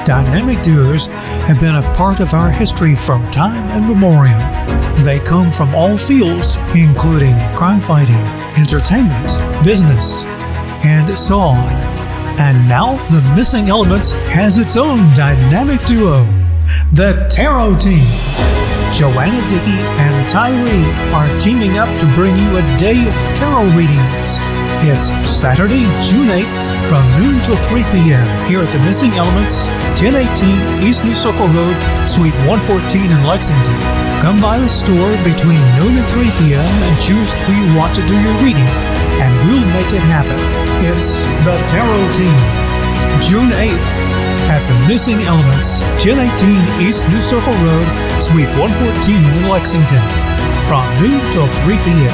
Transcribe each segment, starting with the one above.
Dynamic duos have been a part of our history from time immemorial. They come from all fields, including crime fighting, entertainment, business, and so on. And now the Missing Elements has its own dynamic duo, the Tarot Team. Joanna Dickey and Tyree are teaming up to bring you a day of tarot readings. It's Saturday, June 8th from noon till 3 p.m. here at the Missing Elements, 1018 East New Circle Road, Suite 114 in Lexington. Come by the store between noon and 3 p.m. and choose who you want to do your reading, and we'll make it happen. It's the Tarot Team, June 8th at the Missing Elements, 1018 East New Circle Road, Suite 114 in Lexington, from noon till 3 p.m.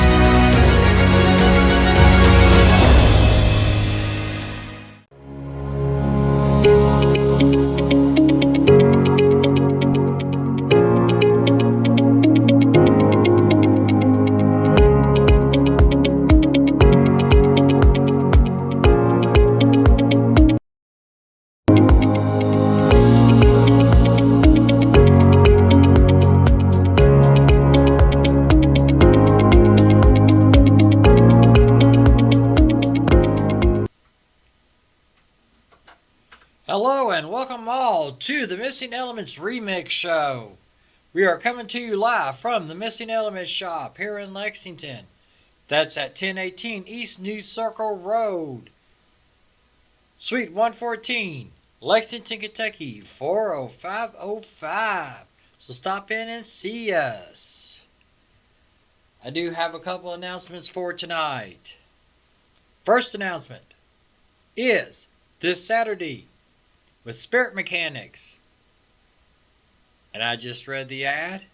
Hello and welcome all to the Missing Elements Remix Show. We are coming to you live from the Missing Elements shop here in Lexington. That's at 1018 East New Circle Road, Suite 114, Lexington, Kentucky, 40505. So stop in and see us. I do have a couple announcements for tonight. First announcement is this Saturday with Spirit Mechanics. And I just read the ad,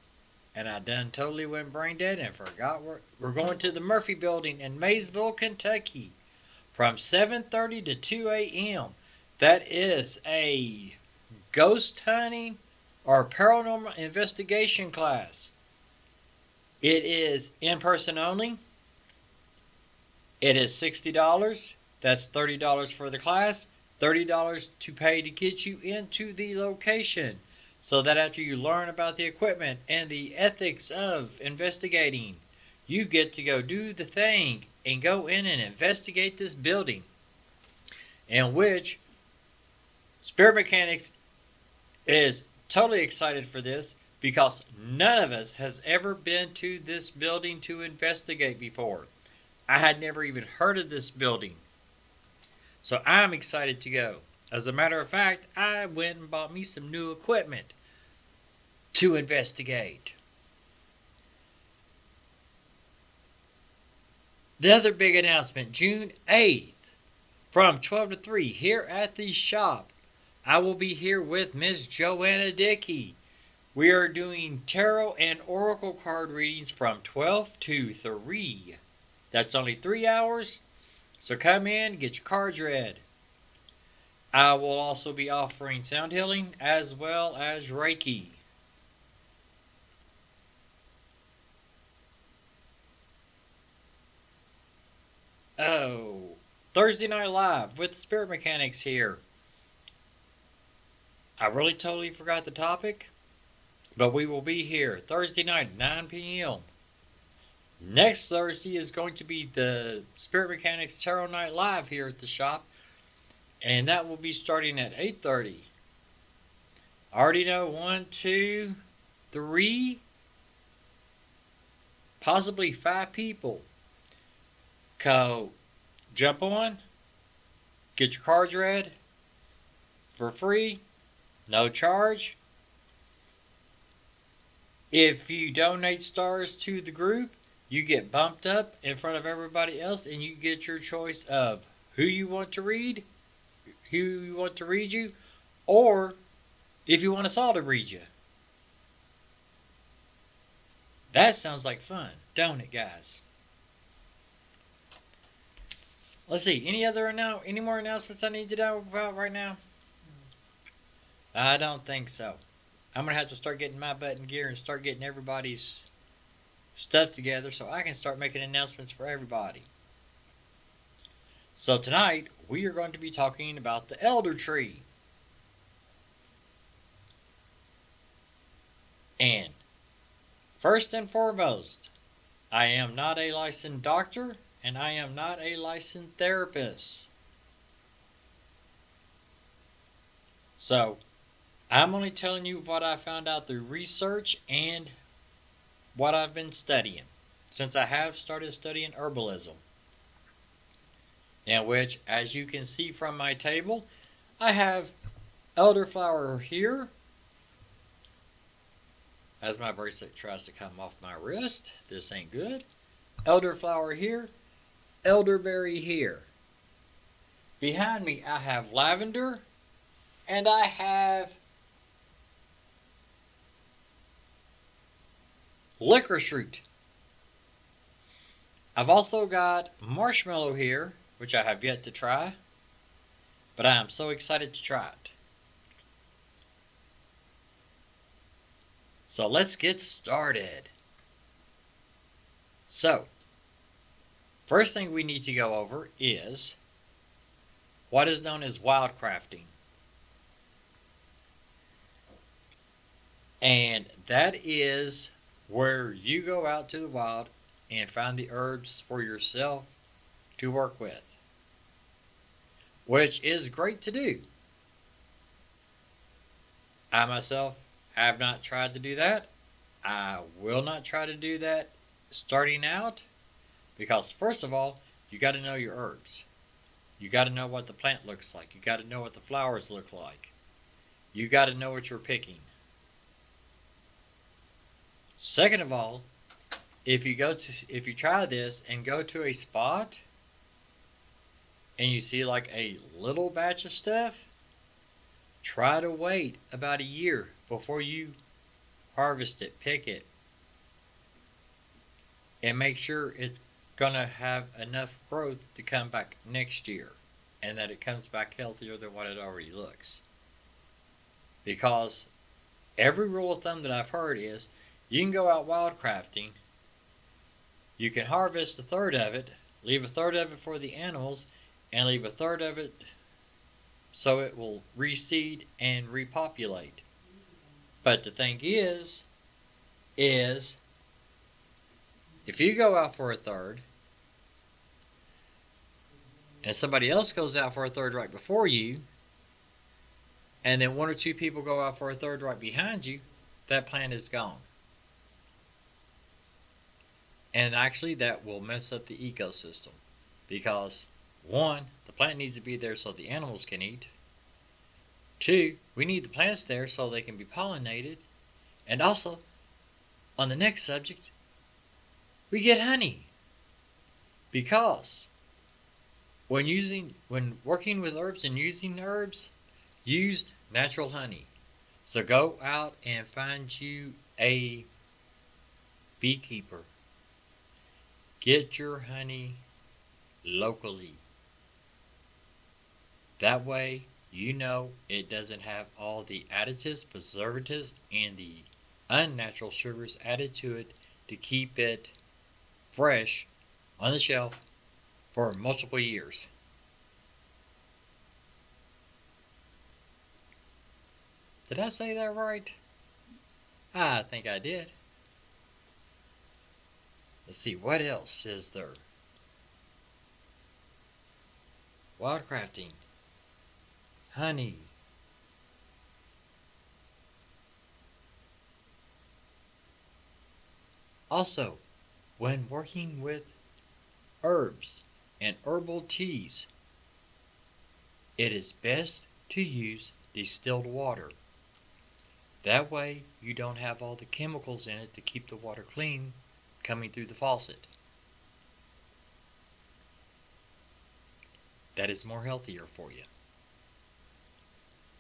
and I done totally went brain dead and forgot we're going to the Murphy Building in Maysville, Kentucky from 7:30 to 2 a.m. That is a ghost hunting or paranormal investigation class. It is in person only. It is $60. That's $30 for the class. $30 to pay to get you into the location, so that after you learn about the equipment and the ethics of investigating, you get to go do the thing and go in and investigate this building, in which Spirit Mechanics is totally excited for this because none of us has ever been to this building to investigate before. I had never even heard of this building. So I'm excited to go. As a matter of fact, I went and bought me some new equipment to investigate. The other big announcement, June 8th, from 12 to 3, here at the shop, I will be here with Miss Joanna Dickey. We are doing tarot and oracle card readings from 12 to 3. That's only 3 hours. So come in, get your cards read. I will also be offering sound healing as well as Reiki. Thursday Night Live with Spirit Mechanics here. I really totally forgot the topic, but we will be here Thursday night at 9 p.m. Next Thursday is going to be the Spirit Mechanics Tarot Night Live here at the shop, and that will be starting at 8:30. I already know 1, 2, 3, possibly 5 people. So jump on, get your cards read for free, no charge. If you donate stars to the group, you get bumped up in front of everybody else, and you get your choice of who you want to read, you, or if you want us all to read you. That sounds like fun, don't it, guys? Let's see. Any more announcements I need to know about right now? I don't think so. I'm gonna have to start getting my butt in gear and start getting everybody's stuff together so I can start making announcements for everybody. So tonight we are going to be talking about the elder tree. And first and foremost, I am not a licensed doctor and I am not a licensed therapist. So, I'm only telling you what I found out through research and what I've been studying since I have started studying herbalism. In which, as you can see from my table, I have elderflower here. As my bracelet tries to come off my wrist, this ain't good. Elderflower here, elderberry here. Behind me, I have lavender, and I have licorice root. I've also got marshmallow here, which I have yet to try, but I am so excited to try it. So let's get started. So, first thing we need to go over is what is known as wildcrafting. And that is where you go out to the wild and find the herbs for yourself to work with, which is great to do. I myself have not tried to do that. I will not try to do that starting out because, first of all, you got to know your herbs. You got to know what the plant looks like. You got to know what the flowers look like. You got to know what you're picking. Second of all, if you try this and go to a spot and you see like a little batch of stuff, try to wait about a year before you harvest it, pick it, and make sure it's gonna have enough growth to come back next year and that it comes back healthier than what it already looks. Because every rule of thumb that I've heard is you can go out wildcrafting, you can harvest a third of it, leave a third of it for the animals, and leave a third of it so it will reseed and repopulate. But the thing is if you go out for a third and somebody else goes out for a third right before you, and then one or two people go out for a third right behind you, that plant is gone. And actually that will mess up the ecosystem because, one, the plant needs to be there so the animals can eat. Two, we need the plants there so they can be pollinated. And also, on the next subject, we get honey. Because when working with herbs and using herbs, use natural honey. So go out and find you a beekeeper. Get your honey locally. That way, you know it doesn't have all the additives, preservatives, and the unnatural sugars added to it to keep it fresh on the shelf for multiple years. Did I say that right? I think I did. Let's see, what else is there? Wildcrafting. Honey. Also, when working with herbs and herbal teas, it is best to use distilled water. That way you don't have all the chemicals in it to keep the water clean coming through the faucet. That is more healthier for you.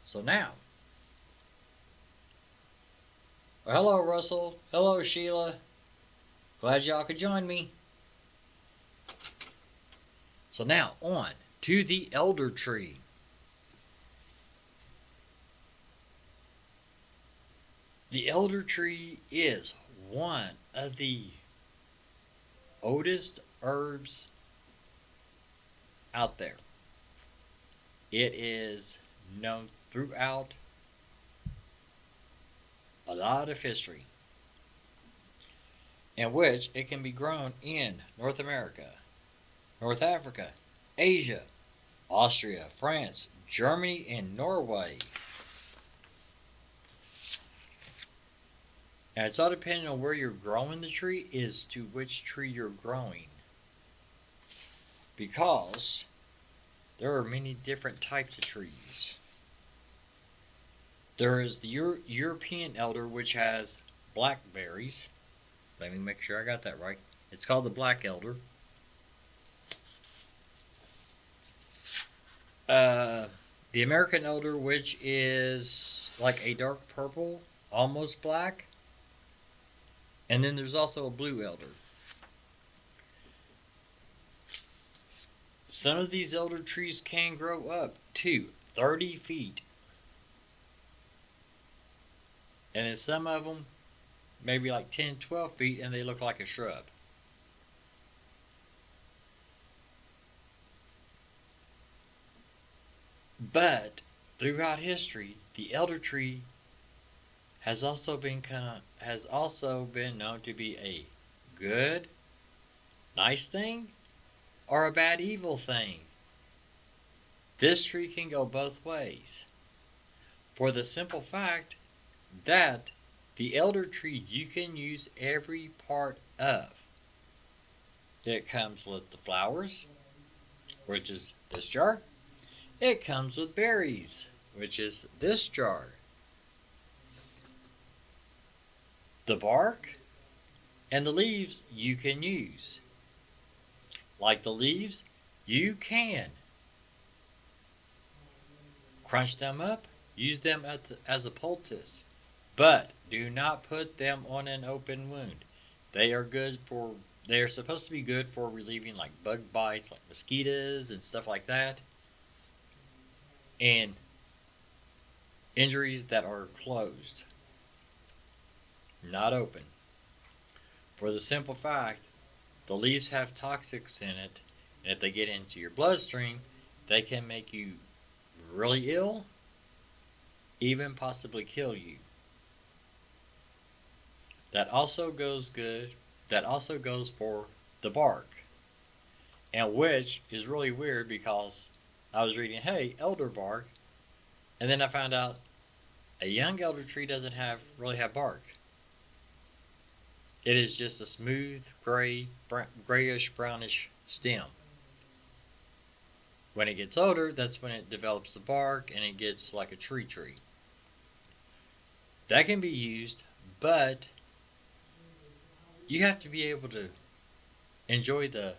So now, hello Russell, hello Sheila, glad y'all could join me. So now on to the elder tree. The elder tree is one of the oldest herbs out there. It is known throughout a lot of history, in which it can be grown in North America, North Africa, Asia, Austria, France, Germany, and Norway. And it's all depending on where you're growing the tree is to which tree you're growing. Because there are many different types of trees. There is the European elder, which has blackberries. Let me make sure I got that right. It's called the black elder. The American elder, which is like a dark purple, almost black. And then there's also a blue elder. Some of these elder trees can grow up to 30 feet. And then some of them, maybe like 10, 12 feet, and they look like a shrub. But throughout history, the elder tree has also been known to be a good, nice thing, or a bad, evil thing. This tree can go both ways, for the simple fact that the elder tree you can use every part of. It comes with the flowers, which is this jar. It comes with berries, which is this jar. The bark and the leaves you can use. Like the leaves, you can crunch them up, use them as a poultice, but do not put them on an open wound. They are supposed to be good for relieving like bug bites, like mosquitoes and stuff like that, and injuries that are closed, not open. For the simple fact, the leaves have toxics in it, and if they get into your bloodstream, they can make you really ill, even possibly kill you. That also goes for the bark, and which is really weird because I was reading, hey, elder bark, and then I found out a young elder tree doesn't really have bark. It is just a smooth, grayish, brownish stem. When it gets older, that's when it develops the bark and it gets like a tree. That can be used, but you have to be able to enjoy the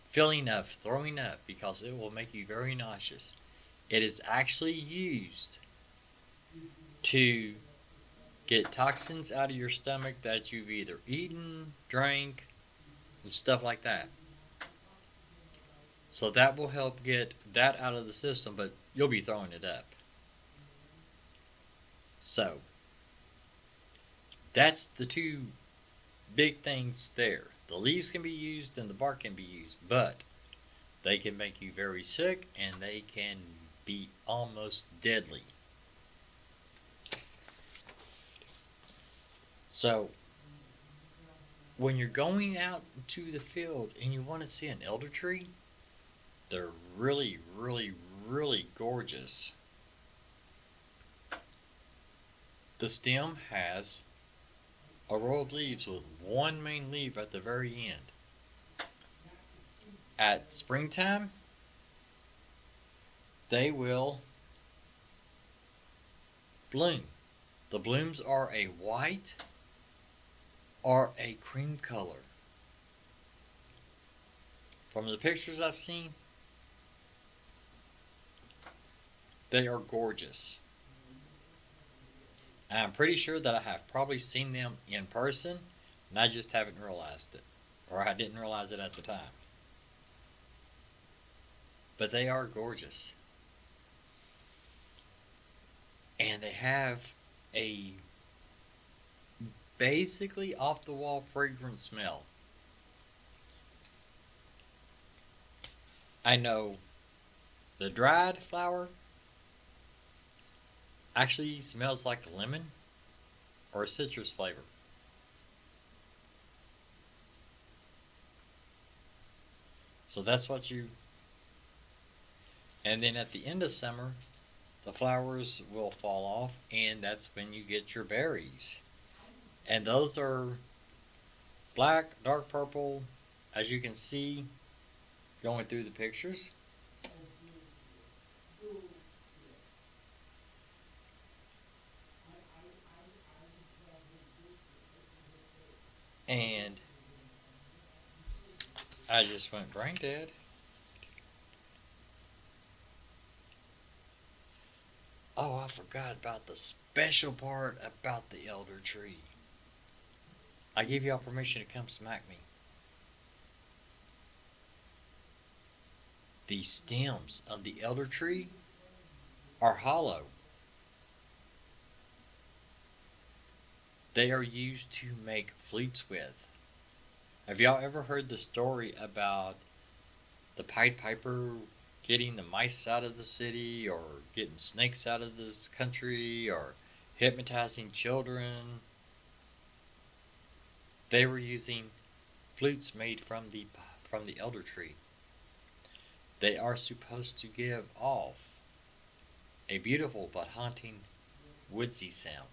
feeling of throwing up because it will make you very nauseous. It is actually used to get toxins out of your stomach that you've either eaten, drank, and stuff like that. So that will help get that out of the system, but you'll be throwing it up. So, that's the two big things there. The leaves can be used and the bark can be used, but they can make you very sick and they can be almost deadly. So, when you're going out to the field and you want to see an elder tree, they're really, really, really gorgeous. The stem has a row of leaves with one main leaf at the very end. At springtime, they will bloom. The blooms are a white or a cream color. From the pictures I've seen, they are gorgeous. I'm pretty sure that I have probably seen them in person, and I just haven't realized it, or I didn't realize it at the time. But they are gorgeous. And they have a basically off-the-wall fragrant smell. I know the dried flower actually smells like lemon. or a citrus flavor. So that's what you. And then at the end of summer, the flowers will fall off, and that's when you get your berries. And those are black, dark purple, as you can see going through the pictures. And I just went brain dead. Oh, I forgot about the special part about the elder tree. I give y'all permission to come smack me. The stems of the elder tree are hollow. They are used to make flutes with. Have y'all ever heard the story about the Pied Piper getting the mice out of the city, or getting snakes out of this country, or hypnotizing children? They were using flutes made from the elder tree. They are supposed to give off a beautiful but haunting woodsy sound.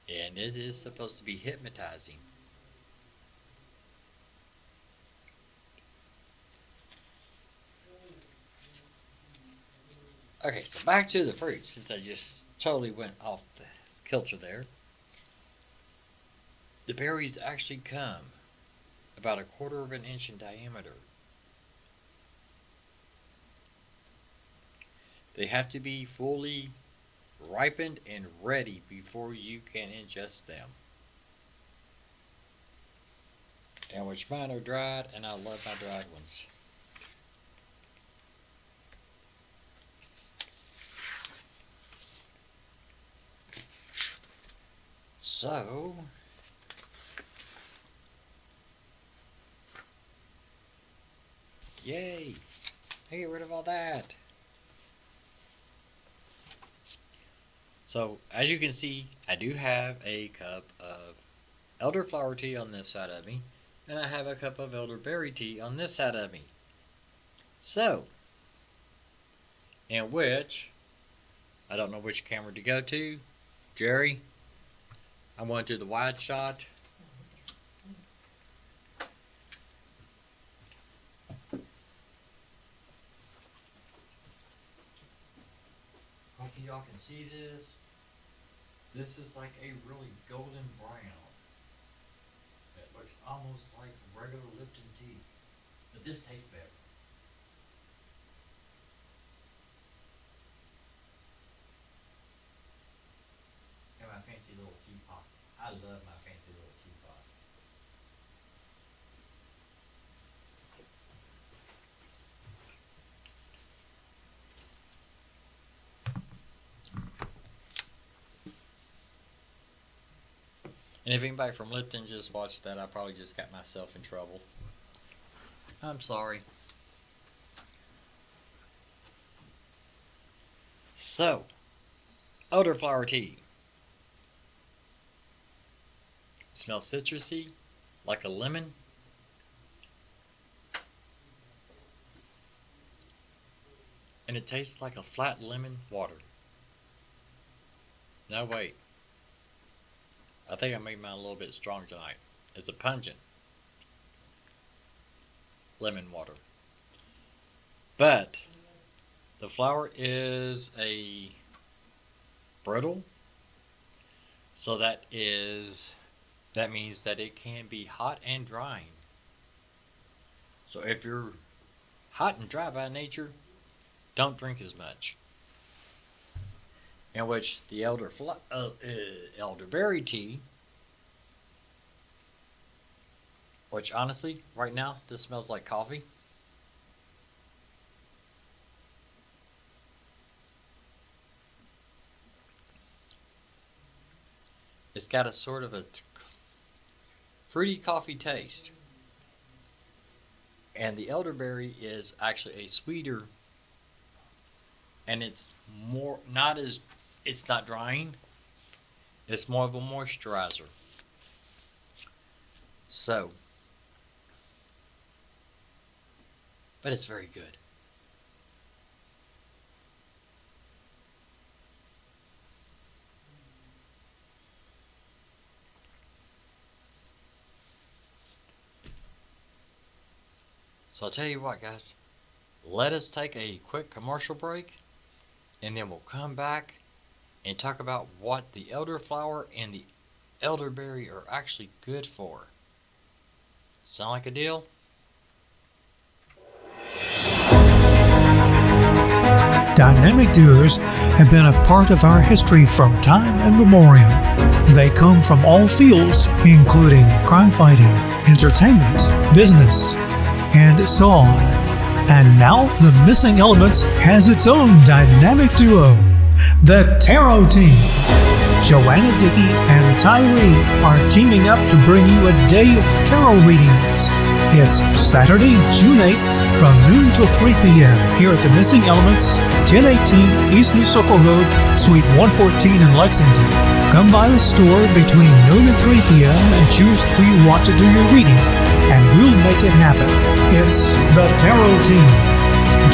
And it is supposed to be hypnotizing. Okay, so back to the fruit, since I just totally went off the kilter there. The berries actually come about 1/4 of an inch in diameter. They have to be fully ripened and ready before you can ingest them. And which mine are dried, and I love my dried ones. So, yay! I get rid of all that. So, as you can see, I do have a cup of elderflower tea on this side of me, and I have a cup of elderberry tea on this side of me. So, in which, I don't know which camera to go to. Jerry, I'm going to the wide shot. Hopefully y'all can see this. This is like a really golden brown. It looks almost like regular Lipton tea, but this tastes better. And my fancy little teapot. I love my fancy little teapot. And if anybody from Lipton just watched that, I probably just got myself in trouble. I'm sorry. So, elderflower tea. It smells citrusy, like a lemon. And it tastes like a flat lemon water. No, wait. I think I made mine a little bit strong tonight. It's a pungent lemon water. But the flower is a brittle, so that means that it can be hot and drying. So if you're hot and dry by nature, don't drink as much. In which the elderberry tea, which honestly, right now, this smells like coffee. It's got a sort of a fruity coffee taste. And the elderberry is actually a sweeter, and it's not drying. It's more of a moisturizer. So, but it's very good. So I'll tell you what, guys. Let us take a quick commercial break, and then we'll come back and talk about what the elderflower and the elderberry are actually good for. Sound like a deal? Dynamic duos have been a part of our history from time immemorial. They come from all fields, including crime fighting, entertainment, business, and so on. And now the Missing Elements has its own dynamic duo, the Tarot Team. Joanna Dickey and Tyree are teaming up to bring you a day of tarot readings. It's Saturday, June 8th from noon till 3 p.m. here at the Missing Elements, 1018 East New Circle Road, Suite 114 in Lexington. Come by the store between noon and 3 p.m. and choose who you want to do your reading, and we'll make it happen. It's the Tarot Team,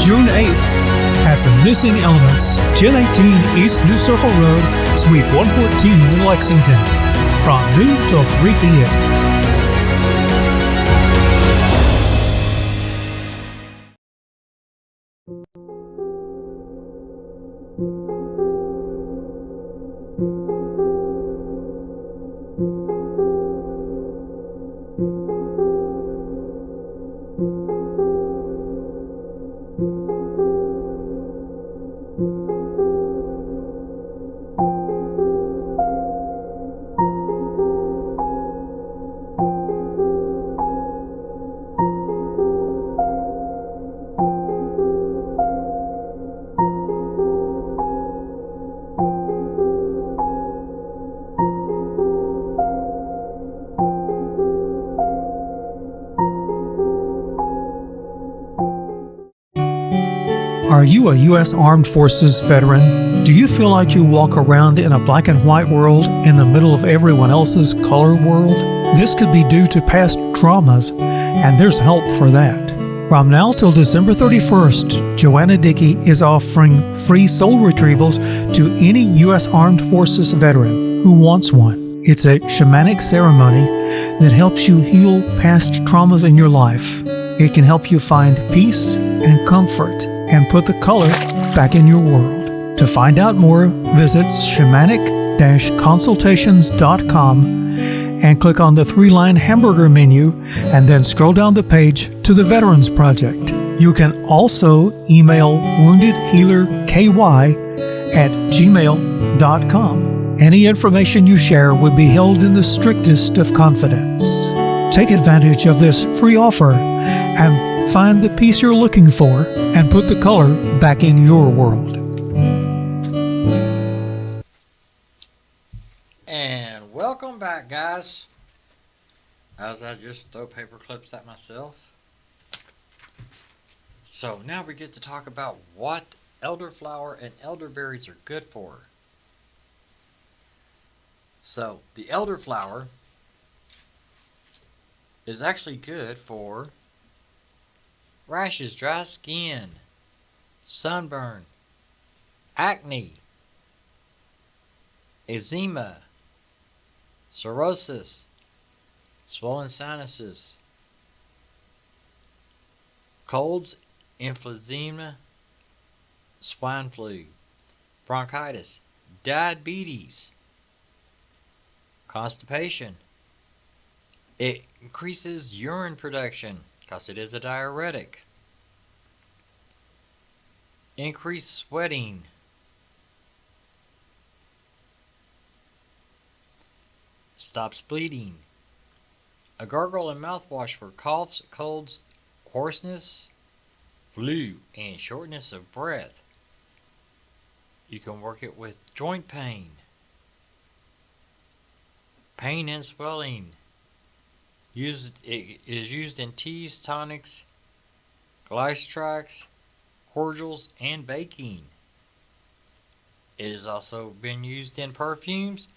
June 8th at the Missing Elements, 1018 East New Circle Road, Suite 114 in Lexington, from noon till 3 p.m. Are you a U.S. Armed Forces veteran? Do you feel like you walk around in a black and white world in the middle of everyone else's color world? This could be due to past traumas, and there's help for that. From now till December 31st, Joanna Dickey is offering free soul retrievals to any U.S. Armed Forces veteran who wants one. It's a shamanic ceremony that helps you heal past traumas in your life. It can help you find peace and comfort and put the color back in your world. To find out more, visit shamanic-consultations.com and click on the 3-line hamburger menu and then scroll down the page to the Veterans Project. You can also email woundedhealerky@gmail.com. Any information you share will be held in the strictest of confidence. Take advantage of this free offer and find the peace you're looking for and put the color back in your world. And welcome back, guys. As I just throw paper clips at myself. So now we get to talk about what elderflower and elderberries are good for. So the elderflower is actually good for rashes, dry skin, sunburn, acne, eczema, cirrhosis, swollen sinuses, colds, emphysema, swine flu, bronchitis, diabetes, constipation. It increases urine production because it is a diuretic. Increased sweating. Stops bleeding. A gargle and mouthwash for coughs, colds, hoarseness, flu, and shortness of breath. You can work it with joint pain, pain and swelling. It is used in teas, tonics, glystrax, cordials, and baking. It has also been used in perfumes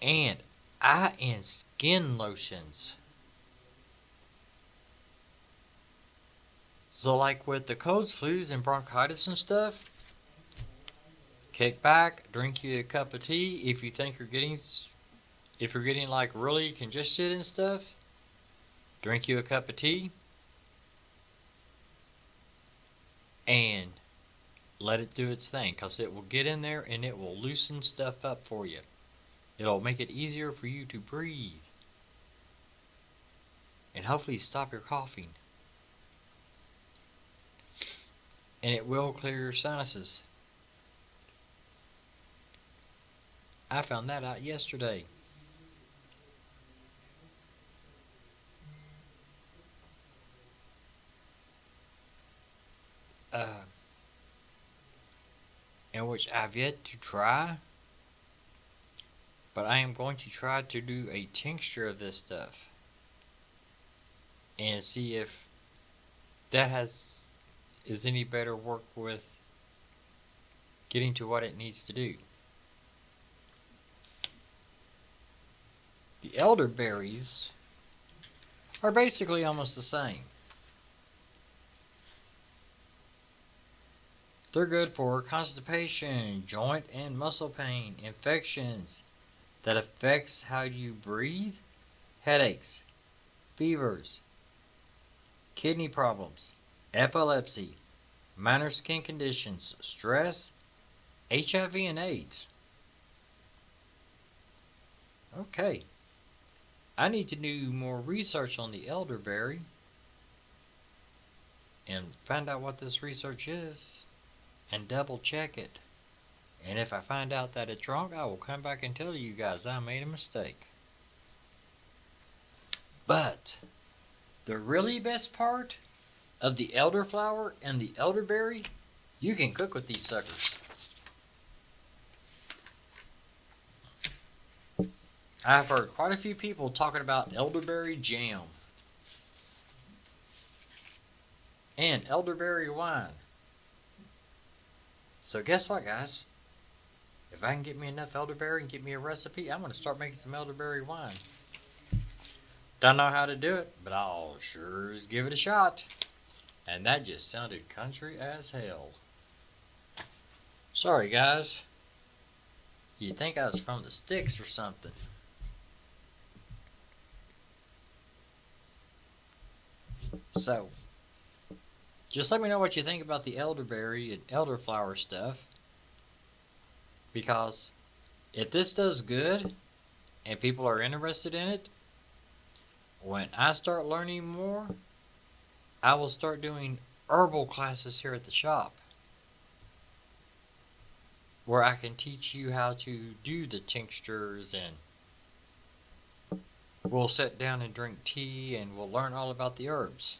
and eye and skin lotions. So like with the colds, flus, and bronchitis and stuff, kick back, drink you a cup of tea. If you think if you're getting like really congested and stuff, drink you a cup of tea and let it do its thing, because it will get in there and it will loosen stuff up for you. It'll make it easier for you to breathe. And hopefully stop your coughing. And it will clear your sinuses. I found that out yesterday. And which I've yet to try, but I am going to try to do a tincture of this stuff and see if that is any better work with getting to what it needs to do. The elderberries are basically almost the same. They're good for constipation, joint and muscle pain, infections that affects how you breathe, headaches, fevers, kidney problems, epilepsy, minor skin conditions, stress, HIV and AIDS. Okay, I need to do more research on the elderberry and find out what this research is and double check it. And if I find out that it's wrong, I will come back and tell you guys I made a mistake. But the really best part of the elderflower and the elderberry, you can cook with these suckers. I've heard quite a few people talking about elderberry jam and elderberry wine. So guess what, guys? If I can get me enough elderberry and get me a recipe, I'm going to start making some elderberry wine. Don't know how to do it, but I'll sure give it a shot. And that just sounded country as hell. Sorry, guys. You'd think I was from the sticks or something. So, just let me know what you think about the elderberry and elderflower stuff. Because if this does good and people are interested in it, when I start learning more, I will start doing herbal classes here at the shop, where I can teach you how to do the tinctures, and we'll sit down and drink tea and we'll learn all about the herbs.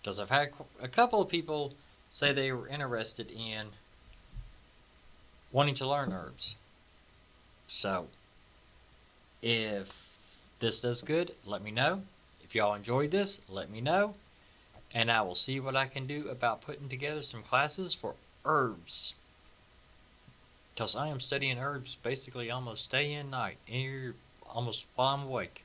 Because I've had a couple of people say they were interested in wanting to learn herbs. So, if this does good, let me know. If y'all enjoyed this, let me know. And I will see what I can do about putting together some classes for herbs. Because I am studying herbs basically almost day and night, almost while I'm awake.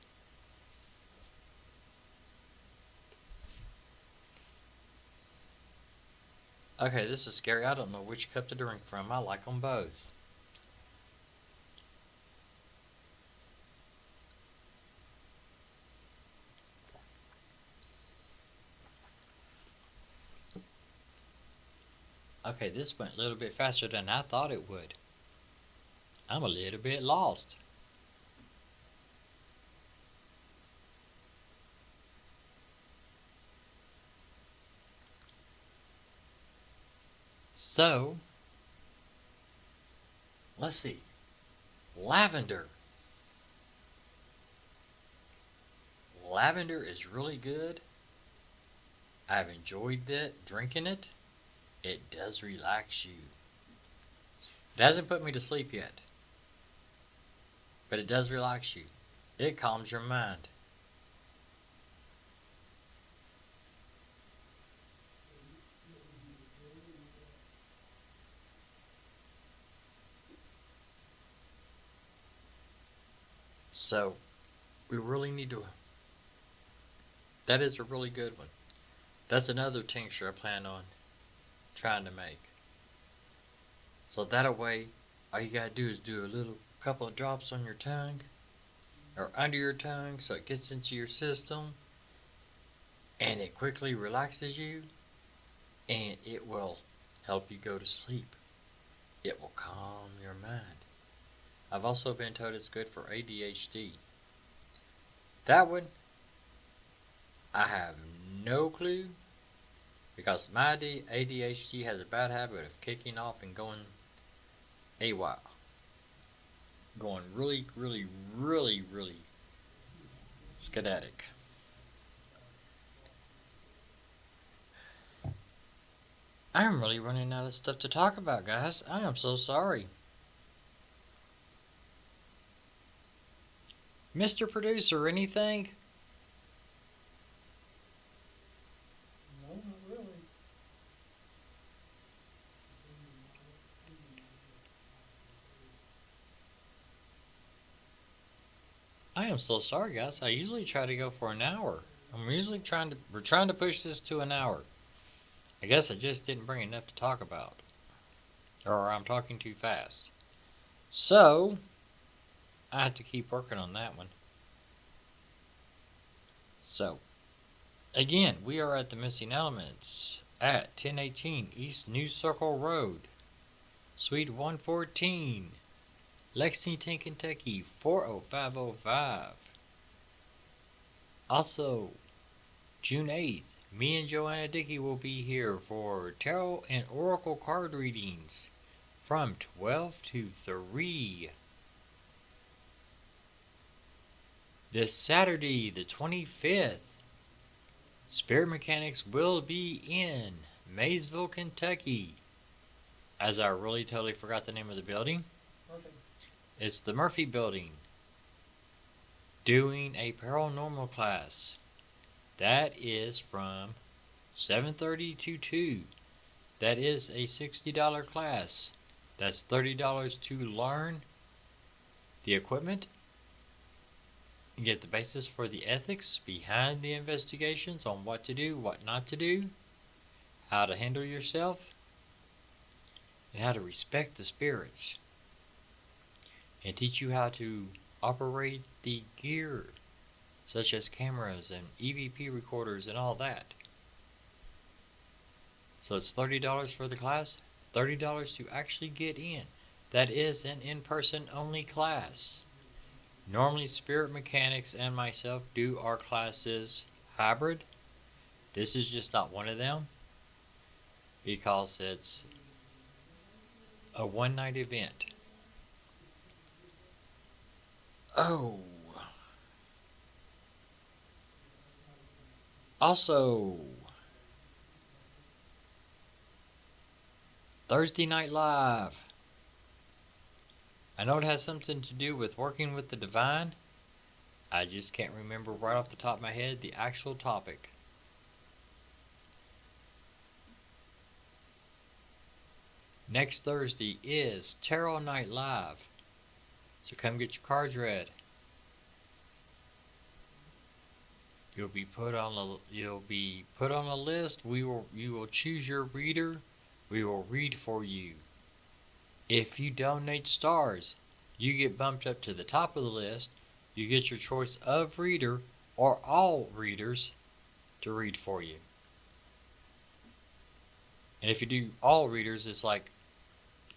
Okay, this is scary. I don't know which cup to drink from. I like them both. Okay, this went a little bit faster than I thought it would. I'm a little bit lost. So, let's see. Lavender. Lavender is really good. I've enjoyed drinking it. It does relax you. It hasn't put me to sleep yet, but it does relax you. It calms your mind. So, we really need to. That is a really good one. That's another tincture I plan on trying to make. So that way, all you gotta do is do a little couple of drops on your tongue or under your tongue so it gets into your system and it quickly relaxes you and it will help you go to sleep. It will calm your mind. I've also been told it's good for ADHD. That one, I have no clue because my ADHD has a bad habit of kicking off and going AWOL. Going really, really, really, really skedatic. I'm really running out of stuff to talk about, guys. I am so sorry. Mr. Producer, anything? No, not really. I am so sorry, guys. I usually try to go for an hour. We're trying to push this to an hour. I guess I just didn't bring enough to talk about. Or I'm talking too fast. So, I have to keep working on that one. So, again, we are at the Missing Elements at 1018 East New Circle Road, Suite 114, Lexington, Kentucky 40505. Also, June 8th, me and Joanna Dickey will be here for tarot and oracle card readings from 12 to 3. This Saturday, the 25th, Spirit Mechanics will be in Maysville, Kentucky. As I really totally forgot the name of the building. Murphy. It's the Murphy Building. Doing a paranormal class. That is from 7:30 to 2. That is a $60 class. That's $30 to learn the equipment, get the basis for the ethics behind the investigations on what to do, what not to do, how to handle yourself, and how to respect the spirits, and teach you how to operate the gear, such as cameras and EVP recorders and all that. So it's $30 for the class, $30 to actually get in. That is an in-person only class. Normally Spirit Mechanics and myself do our classes hybrid. This is just not one of them because it's a one-night event. Oh. Also, Thursday Night Live. I know it has something to do with working with the divine. I just can't remember right off the top of my head the actual topic. Next Thursday is Tarot Night Live. So come get your cards read. You'll be put on a list. You will choose your reader. We will read for you. If you donate stars, you get bumped up to the top of the list. You get your choice of reader or all readers to read for you. And if you do all readers, it's like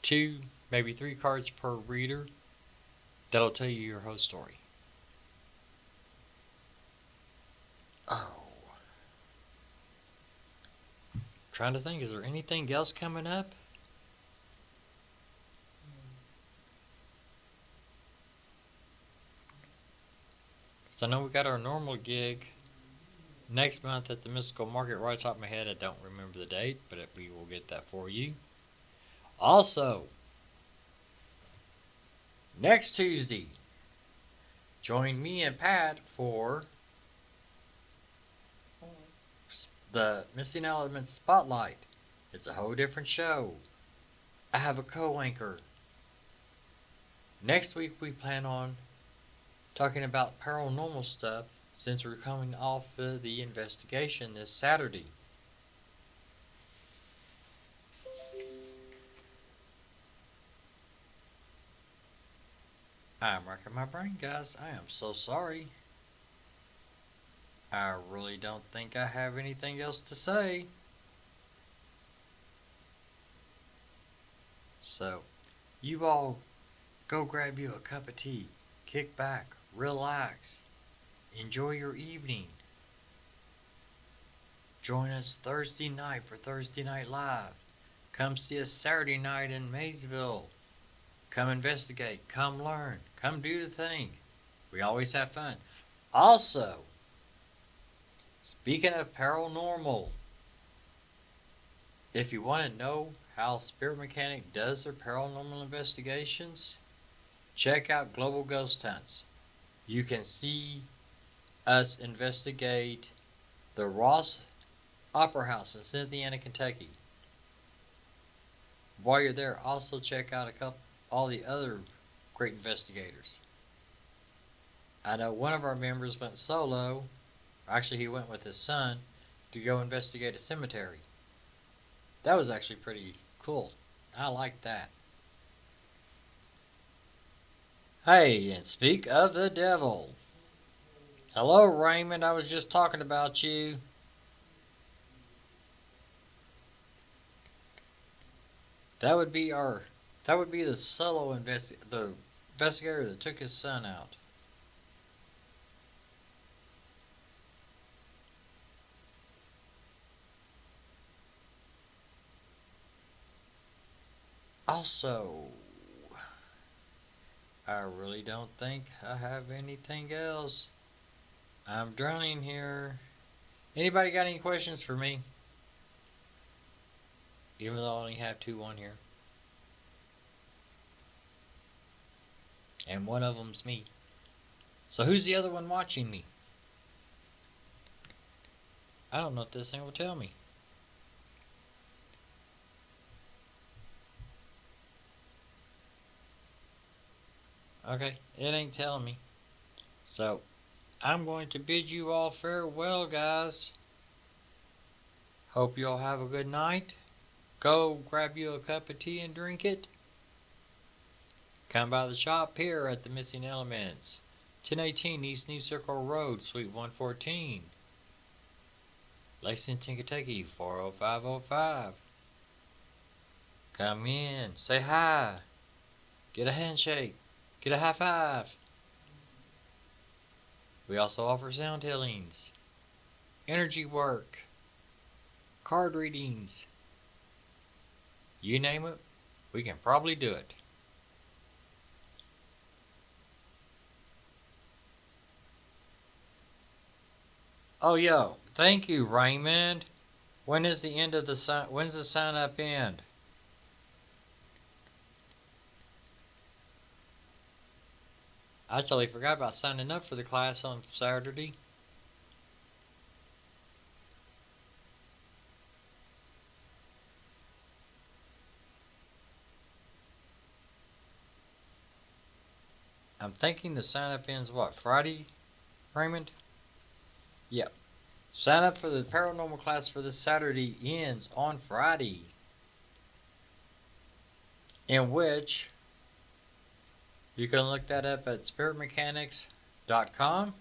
2, maybe 3 cards per reader. That'll tell you your whole story. Oh. Trying to think, is there anything else coming up? Because I know we got our normal gig next month at the Mystical Market. Right off the top of my head, I don't remember the date, but we will get that for you. Also, next Tuesday, join me and Pat for the Missing Elements Spotlight. It's a whole different show. I have a co-anchor. Next week we plan on talking about paranormal stuff since we're coming off of the investigation this Saturday. I'm wrecking my brain, guys. I am so sorry. I really don't think I have anything else to say. So, you all go grab you a cup of tea, kick back, relax, enjoy your evening. Join us Thursday night for Thursday Night Live. Come see us Saturday night in Maysville. Come investigate, come learn, come do the thing. We always have fun. Also, speaking of paranormal, if you want to know how Spirit Mechanic does their paranormal investigations, check out Global Ghost Hunts. You can see us investigate the Ross Opera House in Cynthiana, Kentucky. While you're there, also check out all the other great investigators. I know one of our members went solo. Actually, he went with his son to go investigate a cemetery. That was actually pretty cool. I liked that. Hey, and speak of the devil. Hello, Raymond. I was just talking about you. That would be the solo the investigator that took his son out. Also, I really don't think I have anything else. I'm drowning here. Anybody got any questions for me? Even though I only have 2 on here. And one of them's me. So who's the other one watching me? I don't know if this thing will tell me. Okay, it ain't telling me. So, I'm going to bid you all farewell, guys. Hope you all have a good night. Go grab you a cup of tea and drink it. Come by the shop here at the Missing Elements, 1018 East New Circle Road, Suite 114, Lexington, Kentucky, 40505. Come in, say hi, get a handshake, get a high five. We also offer sound healings, energy work, card readings. You name it, we can probably do it. Oh, yo, thank you, Raymond. When's the sign up end? I totally forgot about signing up for the class on Saturday. I'm thinking the sign up ends what, Friday, Raymond? Yep. Sign up for the paranormal class for this Saturday ends on Friday, in which you can look that up at spiritmechanics.com,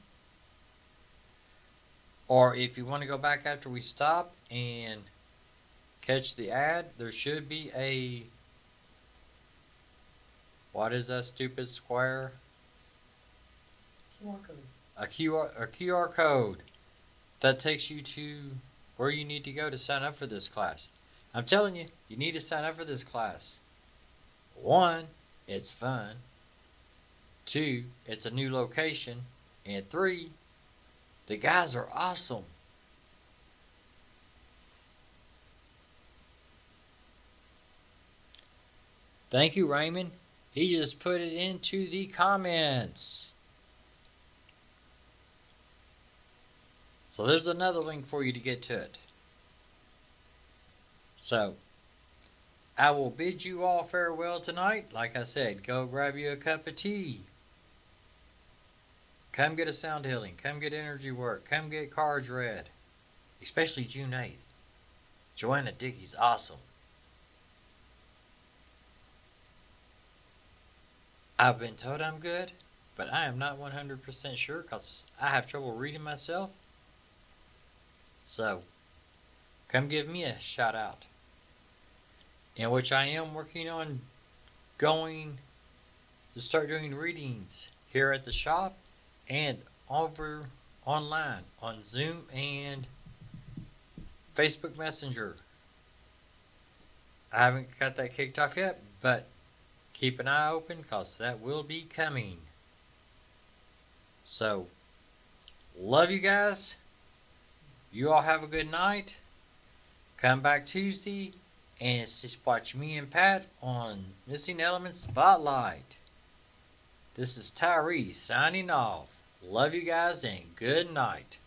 or if you want to go back after we stop and catch the ad, there should be what is that stupid square? A QR code that takes you to where you need to go to sign up for this class. I'm telling you, you need to sign up for this class. 1, it's fun. 2, it's a new location. And 3, the guys are awesome. Thank you, Raymond. He just put it into the comments. So there's another link for you to get to it. So, I will bid you all farewell tonight. Like I said, go grab you a cup of tea. Come get a sound healing. Come get energy work. Come get cards read. Especially June 8th. Joanna Dickey's awesome. I've been told I'm good, but I am not 100% sure because I have trouble reading myself. So, come give me a shout out. In which I am working on going to start doing readings here at the shop and over online on Zoom and Facebook Messenger. I haven't got that kicked off yet, but keep an eye open because that will be coming. So, love you guys. You all have a good night. Come back Tuesday and just watch me and Pat on Missing Elements Spotlight. This is Tyree signing off. Love you guys and good night.